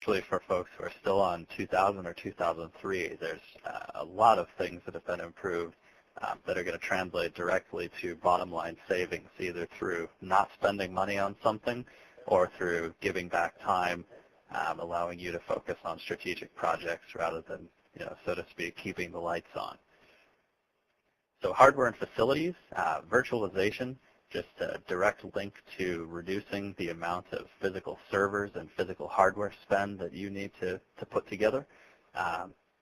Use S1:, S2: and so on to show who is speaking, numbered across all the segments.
S1: especially for folks who are still on 2000 or 2003, there's a lot of things that have been improved that are going to translate directly to bottom line savings, either through not spending money on something or through giving back time, allowing you to focus on strategic projects rather than, so to speak, keeping the lights on. So hardware and facilities, virtualization, just a direct link to reducing the amount of physical servers and physical hardware spend that you need to put together.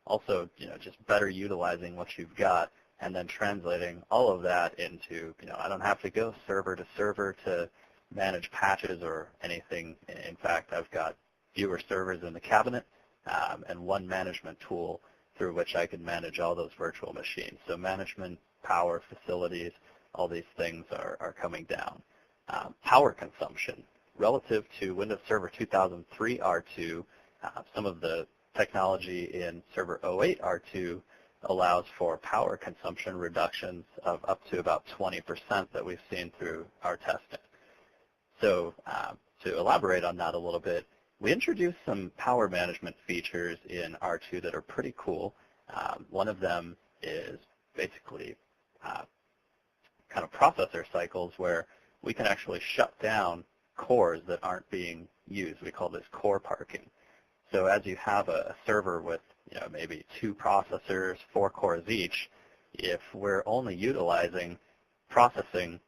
S1: Also, just better utilizing what you've got and then translating all of that into, I don't have to go server to manage patches or anything. In fact, I've got fewer servers in the cabinet and one management tool through which I can manage all those virtual machines. So management, power, facilities, all these things are coming down. Power consumption. Relative to Windows Server 2003 R2, some of the technology in Server 08 R2 allows for power consumption reductions of up to about 20% that we've seen through our testing. So to elaborate on that a little bit, we introduced some power management features in R2 that are pretty cool. One of them is basically kind of processor cycles where we can actually shut down cores that aren't being used. We call this core parking. So as you have a server with maybe 2 processors, 4 cores each, if we're only utilizing processing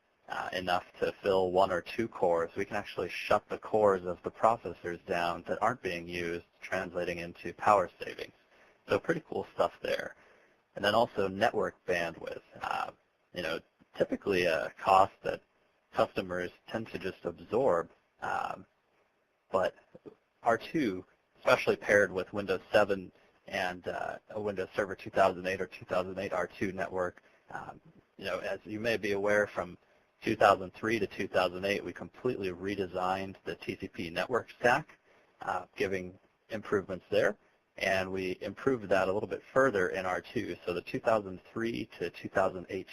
S1: enough to fill 1 or 2 cores, we can actually shut the cores of the processors down that aren't being used, translating into power savings. So pretty cool stuff there. And then also network bandwidth. Typically a cost that customers tend to just absorb, but R2, especially paired with Windows 7 and a Windows Server 2008 or 2008 R2 network, as you may be aware, from 2003 to 2008, we completely redesigned the TCP network stack, giving improvements there, and we improved that a little bit further in R2. So the 2003 to 2008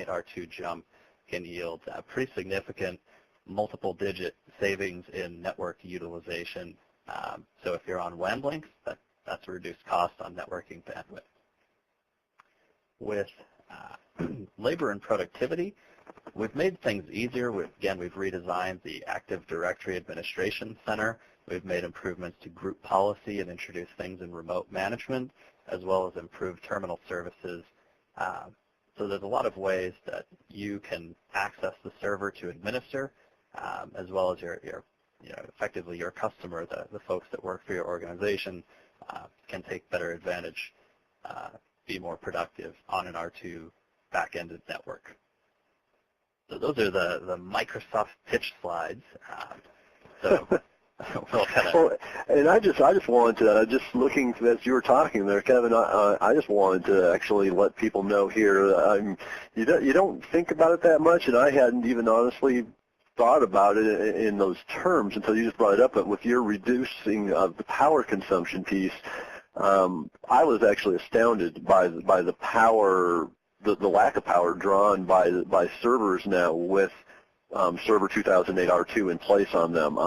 S1: R2 jump can yield pretty significant multiple-digit savings in network utilization. So if you're on WAN links, that's a reduced cost on networking bandwidth. With labor and productivity, we've made things easier. Again, we've redesigned the Active Directory Administration Center. We've made improvements to group policy and introduced things in remote management, as well as improved terminal services. So there's a lot of ways that you can access the server to administer, as well as effectively your customer, the folks that work for your organization, can take better advantage, be more productive on an R2 back-ended network. So those are the Microsoft pitch slides.
S2: Well, and I just wanted to, just looking as you were talking there, Kevin, I just wanted to actually let people know here, you don't think about it that much, and I hadn't even honestly thought about it in those terms until you just brought it up, but with your reducing of the power consumption piece, I was actually astounded by the power, the lack of power drawn by servers now with Server 2008 R2 in place on them.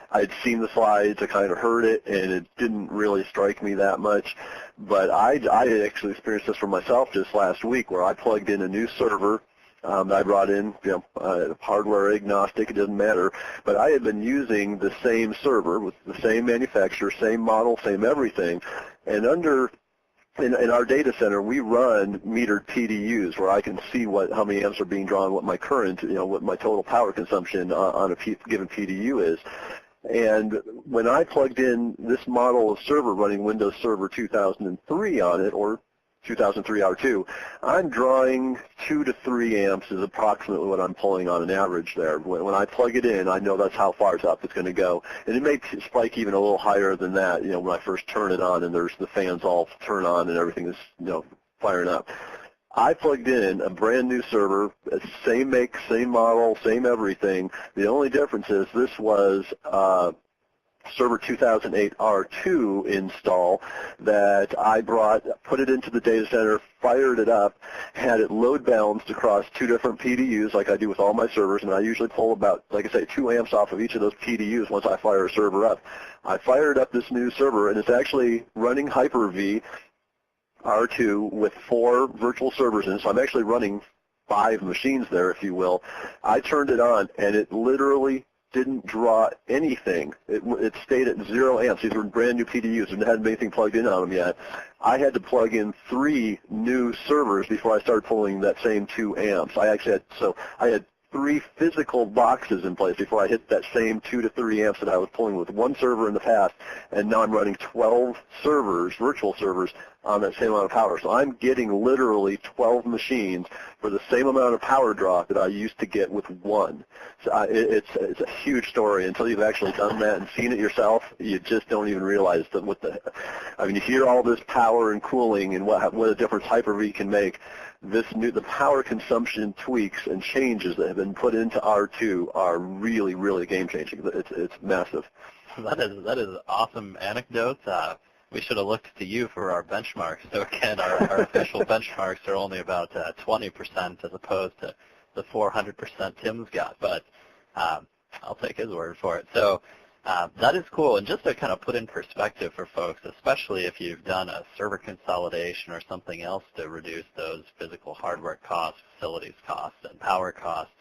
S2: I'd seen the slides, I kind of heard it, and it didn't really strike me that much. But I actually experienced this for myself just last week, where I plugged in a new server that I brought in, hardware agnostic, it doesn't matter. But I had been using the same server with the same manufacturer, same model, same everything, and in our data center, we run metered PDUs where I can see how many amps are being drawn, what my current, what my total power consumption on a given PDU is. And when I plugged in this model of server running Windows Server 2003 on it, or 2003 R2, I'm drawing 2 to 3 amps is approximately what I'm pulling on an average there. When I plug it in, I know that's how far up it's going to go. And it may spike even a little higher than that, when I first turn it on and there's the fans all turn on and everything is, firing up. I plugged in a brand new server, same make, same model, same everything. The only difference is this was Server 2008 R2 install that I put it into the data center, fired it up, had it load balanced across 2 different PDUs like I do with all my servers, and I usually pull about, like I say, 2 amps off of each of those PDUs once I fire a server up. I fired up this new server, and it's actually running Hyper-V R2 with 4 virtual servers in it, so I'm actually running 5 machines there, if you will. I turned it on, and it literally didn't draw anything. It stayed at 0 amps. These were brand new PDUs and hadn't anything plugged in on them yet. I had to plug in 3 new servers before I started pulling that same 2 amps. I had 3 physical boxes in place before I hit that same 2 to 3 amps that I was pulling with one server in the past, and now I'm running 12 servers, virtual servers, on that same amount of power. So I'm getting literally 12 machines for the same amount of power draw that I used to get with one. So it's a huge story. Until you've actually done that and seen it yourself, you just don't even realize that you hear all this power and cooling and what a difference Hyper-V can make. The power consumption tweaks and changes that have been put into R2 are really, really game-changing. It's massive.
S1: That is an awesome anecdote. We should have looked to you for our benchmarks. So again, our official benchmarks are only about 20% as opposed to the 400% Tim's got. But I'll take his word for it. So that is cool. And just to kind of put in perspective for folks, especially if you've done a server consolidation or something else to reduce those physical hardware costs, facilities costs, and power costs,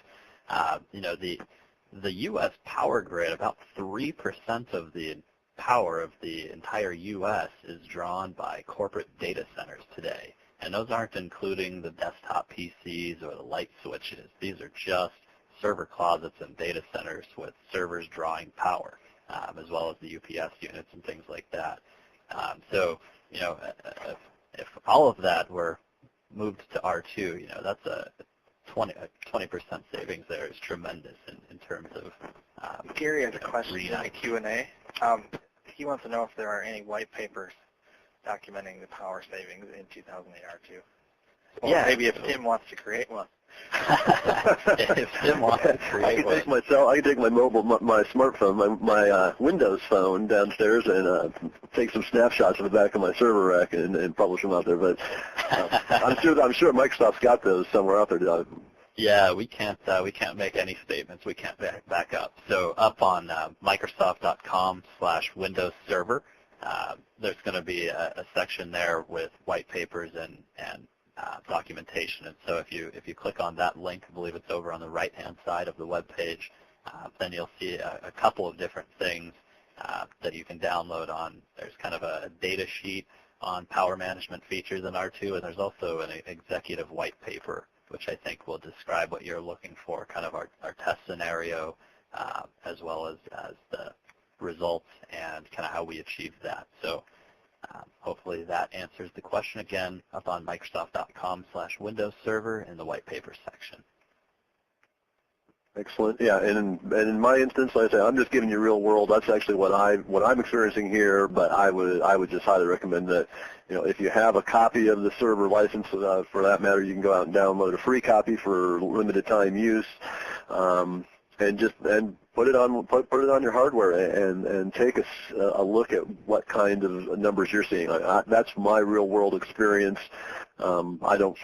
S1: the U.S. power grid, about 3% of the power of the entire U.S. is drawn by corporate data centers today. And those aren't including the desktop PCs or the light switches. These are just server closets and data centers with servers drawing power, as well as the UPS units and things like that. If all of that were moved to R2, that's a 20% savings there is tremendous in terms of
S3: Gary has a question in the Q&A. He wants to know if there are any white papers documenting the power savings in 2008 R2. Or
S1: yeah,
S3: maybe if Tim wants to create one.
S1: If Tim wants to create one.
S2: I can take my smartphone, my Windows phone downstairs and take some snapshots of the back of my server rack and publish them out there. But I'm sure Microsoft's got those somewhere out there.
S1: Yeah, we can't make any statements. We can't back up. So up on Microsoft.com/Windows Server, there's going to be a section there with white papers and documentation. And so if you click on that link, I believe it's over on the right-hand side of the web page, then you'll see a couple of different things that you can download on. There's kind of a data sheet on power management features in R2, and there's also an executive white paper, which I think will describe what you're looking for, kind of our test scenario, as well as the results and kind of how we achieve that. So hopefully that answers the question. Again, up on Microsoft.com/Windows Server in the white paper section.
S2: Excellent. Yeah, and in my instance, like I say, I'm just giving you real world. That's actually what I'm experiencing here. But I would just highly recommend that, if you have a copy of the server license, for that matter, you can go out and download a free copy for limited time use, and put it on your hardware and take a look at what kind of numbers you're seeing. That's my real world experience. I don't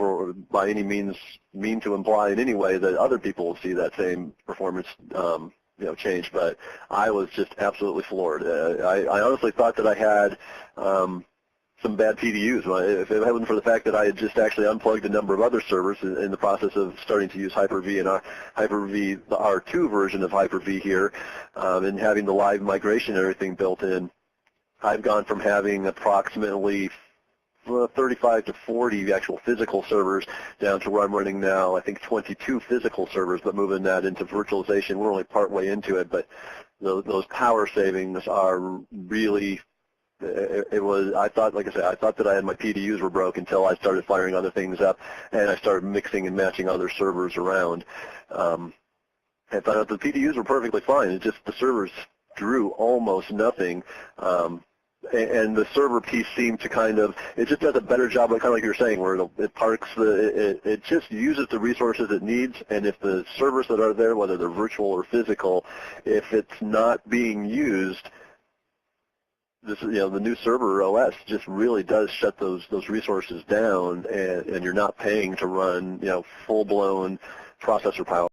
S2: by any means mean to imply in any way that other people will see that same performance change, but I was just absolutely floored. I honestly thought that I had some bad PDUs. If it wasn't for the fact that I had just actually unplugged a number of other servers in the process of starting to use Hyper-V and Hyper-V, the R2 version of Hyper-V here, and having the live migration and everything built in, I've gone from having approximately 35 to 40 actual physical servers down to where I'm running now, I think 22 physical servers, but moving that into virtualization. We're only part way into it, but those power savings are really, I thought that I had my PDUs were broke until I started firing other things up and I started mixing and matching other servers around. I found out the PDUs were perfectly fine. It's just the servers drew almost nothing. And the server piece seemed to it just does a better job, kind of like you were saying, where it parks it just uses the resources it needs, and if the servers that are there, whether they're virtual or physical, if it's not being used, this, the new server OS just really does shut those resources down, and you're not paying to run, full-blown processor power.